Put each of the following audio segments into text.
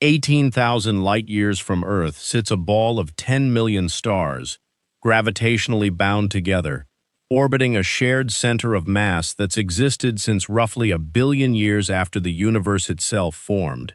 18,000 light-years from Earth sits a ball of 10 million stars, gravitationally bound together, orbiting a shared center of mass that's existed since roughly a billion years after the universe itself formed.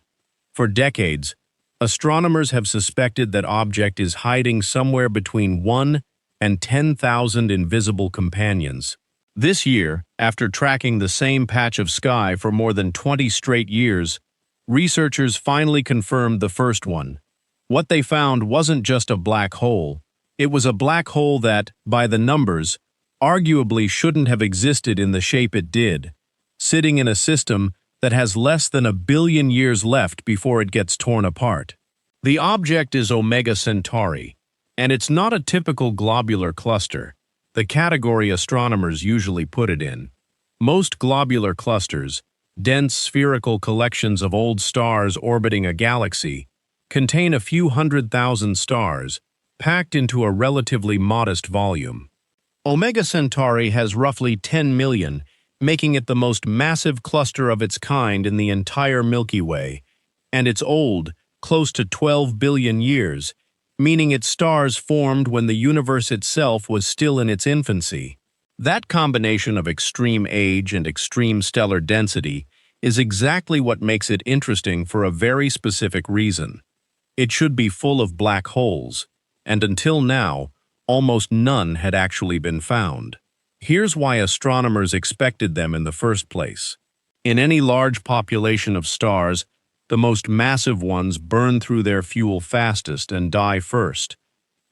For decades, astronomers have suspected that object is hiding somewhere between 1 and 10,000 invisible companions. This year, after tracking the same patch of sky for more than 20 straight years, researchers finally confirmed the first one. What they found wasn't just a black hole. It was a black hole that, by the numbers, arguably shouldn't have existed in the shape it did, sitting in a system that has less than a billion years left before it gets torn apart. The object is Omega Centauri, and it's not a typical globular cluster, the category astronomers usually put it in. Most globular clusters, dense spherical collections of old stars orbiting a galaxy, contain a few 100,000 stars, packed into a relatively modest volume. Omega Centauri has roughly 10 million, making it the most massive cluster of its kind in the entire Milky Way, and it's old, close to 12 billion years, meaning its stars formed when the universe itself was still in its infancy. That combination of extreme age and extreme stellar density is exactly what makes it interesting for a very specific reason. It should be full of black holes, and until now, almost none had actually been found. Here's why astronomers expected them in the first place. In any large population of stars, the most massive ones burn through their fuel fastest and die first,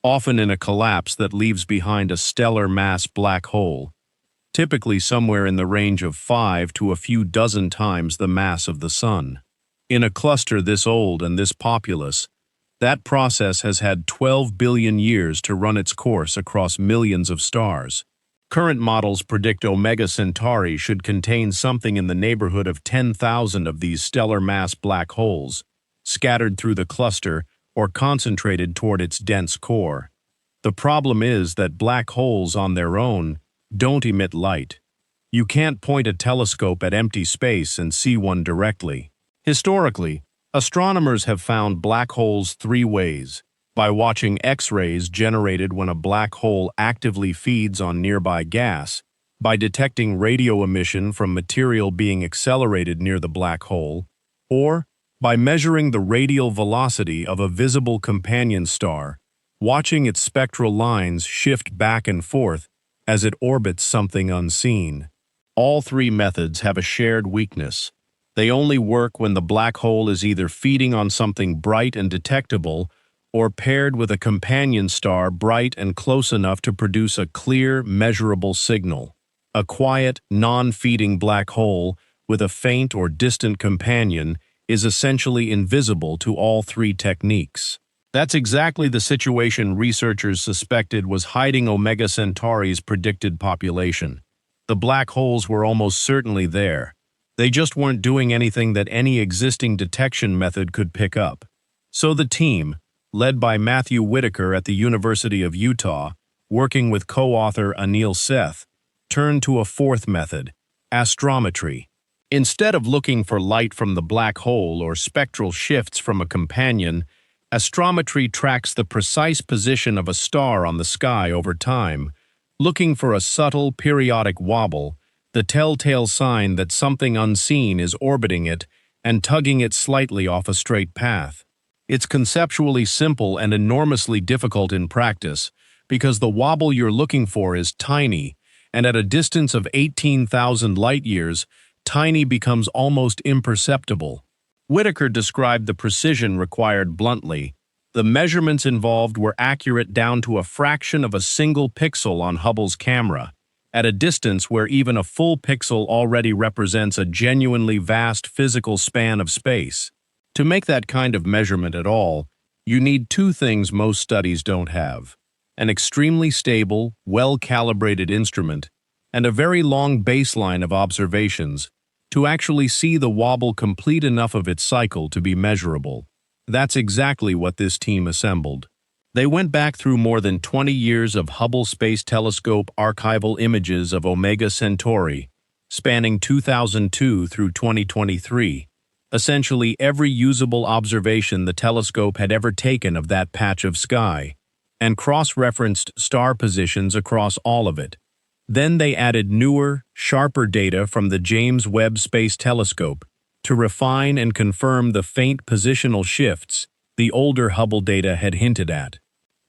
often in a collapse that leaves behind a stellar mass black hole, typically somewhere in the range of 5 to a few dozen times the mass of the Sun. In a cluster this old and this populous, that process has had 12 billion years to run its course across millions of stars. Current models predict Omega Centauri should contain something in the neighborhood of 10,000 of these stellar mass black holes, scattered through the cluster or concentrated toward its dense core. The problem is that black holes on their own don't emit light. You can't point a telescope at empty space and see one directly. Historically, astronomers have found black holes three ways: by watching X-rays generated when a black hole actively feeds on nearby gas, by detecting radio emission from material being accelerated near the black hole, or by measuring the radial velocity of a visible companion star, watching its spectral lines shift back and forth as it orbits something unseen. All three methods have a shared weakness. They only work when the black hole is either feeding on something bright and detectable or paired with a companion star bright and close enough to produce a clear, measurable signal. A quiet, non-feeding black hole with a faint or distant companion is essentially invisible to all three techniques. That's exactly the situation researchers suspected was hiding Omega Centauri's predicted population. The black holes were almost certainly there. They just weren't doing anything that any existing detection method could pick up. So the team, led by Matthew Whitaker at the University of Utah, working with co-author Anil Seth, turned to a fourth method, astrometry. Instead of looking for light from the black hole or spectral shifts from a companion, astrometry tracks the precise position of a star on the sky over time, looking for a subtle periodic wobble, the telltale sign that something unseen is orbiting it and tugging it slightly off a straight path. It's conceptually simple and enormously difficult in practice because the wobble you're looking for is tiny, and at a distance of 18,000 light-years, tiny becomes almost imperceptible. Whitaker described the precision required bluntly. The measurements involved were accurate down to a fraction of a single pixel on Hubble's camera, at a distance where even a full pixel already represents a genuinely vast physical span of space. To make that kind of measurement at all, you need two things most studies don't have: an extremely stable, well-calibrated instrument, and a very long baseline of observations to actually see the wobble complete enough of its cycle to be measurable. That's exactly what this team assembled. They went back through more than 20 years of Hubble Space Telescope archival images of Omega Centauri, spanning 2002 through 2023, essentially every usable observation the telescope had ever taken of that patch of sky, and cross-referenced star positions across all of it. Then they added newer, sharper data from the James Webb Space Telescope to refine and confirm the faint positional shifts the older Hubble data had hinted at.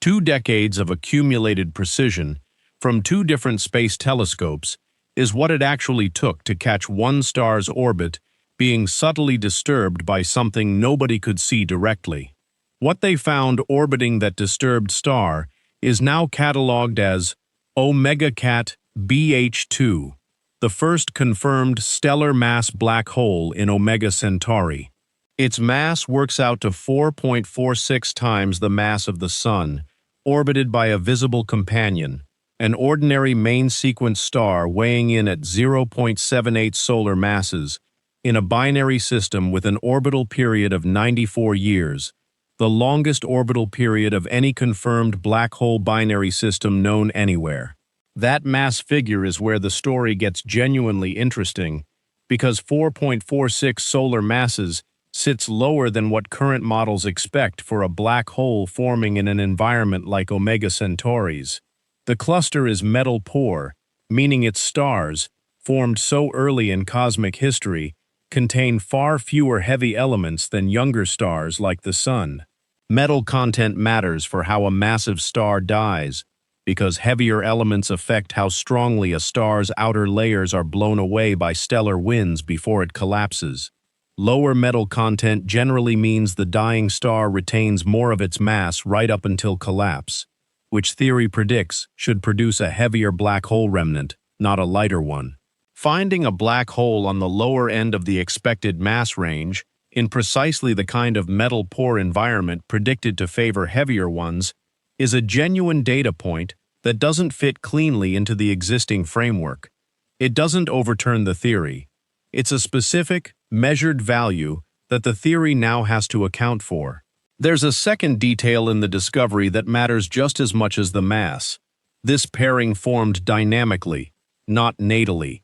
2 decades of accumulated precision from 2 different space telescopes is what it actually took to catch one star's orbit being subtly disturbed by something nobody could see directly. What they found orbiting that disturbed star is now catalogued as Omega Cat BH2, the first confirmed stellar mass black hole in Omega Centauri. Its mass works out to 4.46 times the mass of the Sun, orbited by a visible companion, an ordinary main-sequence star weighing in at 0.78 solar masses, in a binary system with an orbital period of 94 years, the longest orbital period of any confirmed black hole binary system known anywhere. That mass figure is where the story gets genuinely interesting, because 4.46 solar masses sits lower than what current models expect for a black hole forming in an environment like Omega Centauri's. The cluster is metal-poor, meaning its stars, formed so early in cosmic history, contain far fewer heavy elements than younger stars like the Sun. Metal content matters for how a massive star dies, because heavier elements affect how strongly a star's outer layers are blown away by stellar winds before it collapses. Lower metal content generally means the dying star retains more of its mass right up until collapse, which theory predicts should produce a heavier black hole remnant, not a lighter one. Finding a black hole on the lower end of the expected mass range, in precisely the kind of metal-poor environment predicted to favor heavier ones, is a genuine data point that doesn't fit cleanly into the existing framework. It doesn't overturn the theory. It's a specific, measured value that the theory now has to account for. There's a second detail in the discovery that matters just as much as the mass. This pairing formed dynamically, not natally.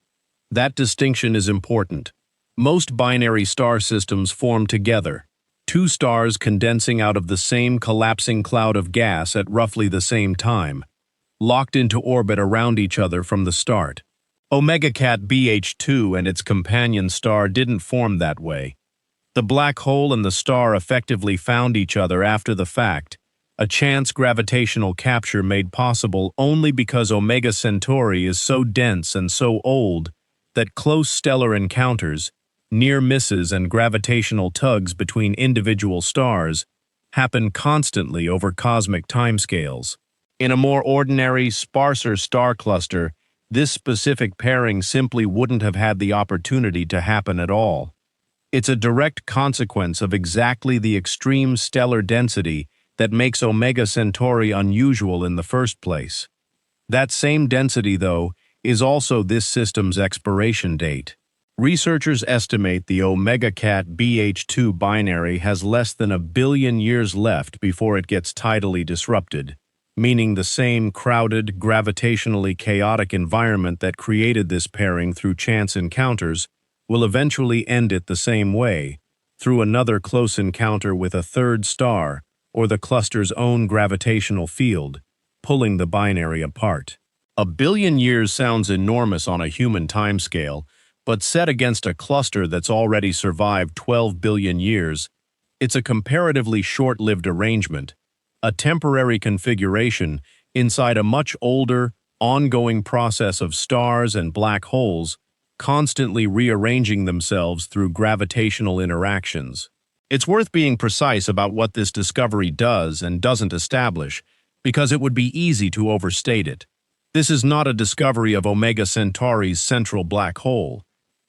That distinction is important. Most binary star systems form together, 2 stars condensing out of the same collapsing cloud of gas at roughly the same time, locked into orbit around each other from the start. Omega Cat BH2 and its companion star didn't form that way. The black hole and the star effectively found each other after the fact, a chance gravitational capture made possible only because Omega Centauri is so dense and so old that close stellar encounters, near misses and gravitational tugs between individual stars, happen constantly over cosmic timescales. In a more ordinary, sparser star cluster, this specific pairing simply wouldn't have had the opportunity to happen at all. It's a direct consequence of exactly the extreme stellar density that makes Omega Centauri unusual in the first place. That same density, though, is also this system's expiration date. Researchers estimate the Omega Cat BH2 binary has less than 1 billion years left before it gets tidally disrupted, meaning the same crowded, gravitationally chaotic environment that created this pairing through chance encounters will eventually end it the same way, through another close encounter with a third star or the cluster's own gravitational field, pulling the binary apart. 1 billion years sounds enormous on a human timescale, but set against a cluster that's already survived 12 billion years, it's a comparatively short-lived arrangement, a temporary configuration inside a much older, ongoing process of stars and black holes constantly rearranging themselves through gravitational interactions. It's worth being precise about what this discovery does and doesn't establish, because it would be easy to overstate it. This is not a discovery of Omega Centauri's central black hole.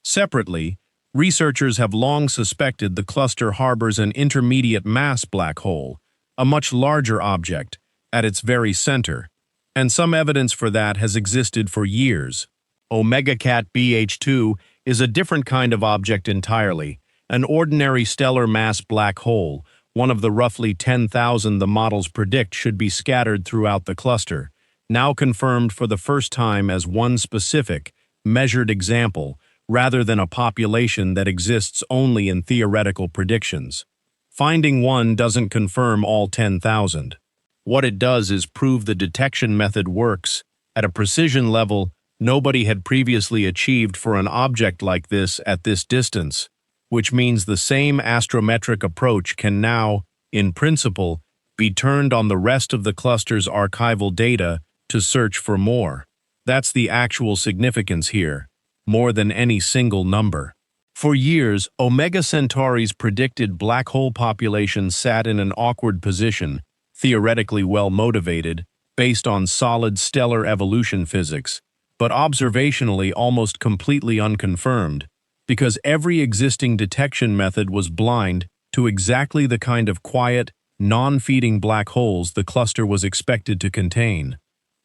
Separately, researchers have long suspected the cluster harbors an intermediate mass black hole, a much larger object, at its very center, and some evidence for that has existed for years. Omega Cat BH2 is a different kind of object entirely, an ordinary stellar mass black hole, one of the roughly 10,000 the models predict should be scattered throughout the cluster, now confirmed for the first time as one specific, measured example, rather than a population that exists only in theoretical predictions. Finding one doesn't confirm all 10,000. What it does is prove the detection method works at a precision level nobody had previously achieved for an object like this at this distance, which means the same astrometric approach can now, in principle, be turned on the rest of the cluster's archival data to search for more. That's the actual significance here, more than any single number. For years, Omega Centauri's predicted black hole population sat in an awkward position, theoretically well-motivated, based on solid stellar evolution physics, but observationally almost completely unconfirmed, because every existing detection method was blind to exactly the kind of quiet, non-feeding black holes the cluster was expected to contain.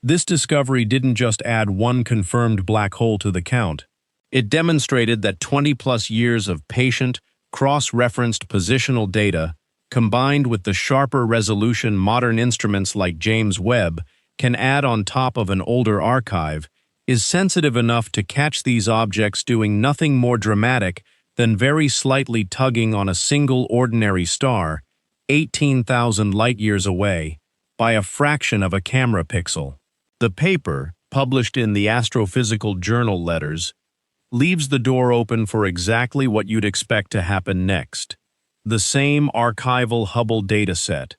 This discovery didn't just add one confirmed black hole to the count. It demonstrated that 20-plus years of patient, cross-referenced positional data, combined with the sharper resolution modern instruments like James Webb can add on top of an older archive, is sensitive enough to catch these objects doing nothing more dramatic than very slightly tugging on a single ordinary star, 18,000 light-years away, by a fraction of a camera pixel. The paper, published in the Astrophysical Journal Letters, leaves the door open for exactly what you'd expect to happen next. The same archival Hubble dataset,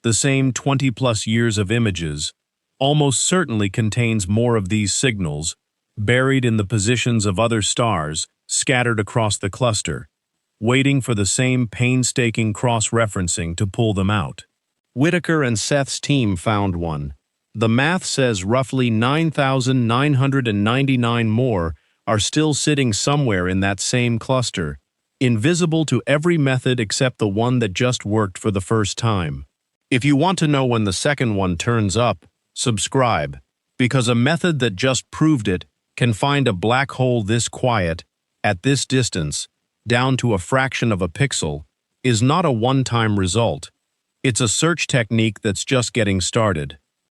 the same 20-plus years of images, almost certainly contains more of these signals, buried in the positions of other stars scattered across the cluster, waiting for the same painstaking cross-referencing to pull them out. Whitaker and Seth's team found one. The math says roughly 9,999 more are still sitting somewhere in that same cluster, invisible to every method except the one that just worked for the first time. If you want to know when the second one turns up, subscribe, because a method that just proved it can find a black hole this quiet, at this distance, down to a fraction of a pixel, is not a one-time result. It's a search technique that's just getting started.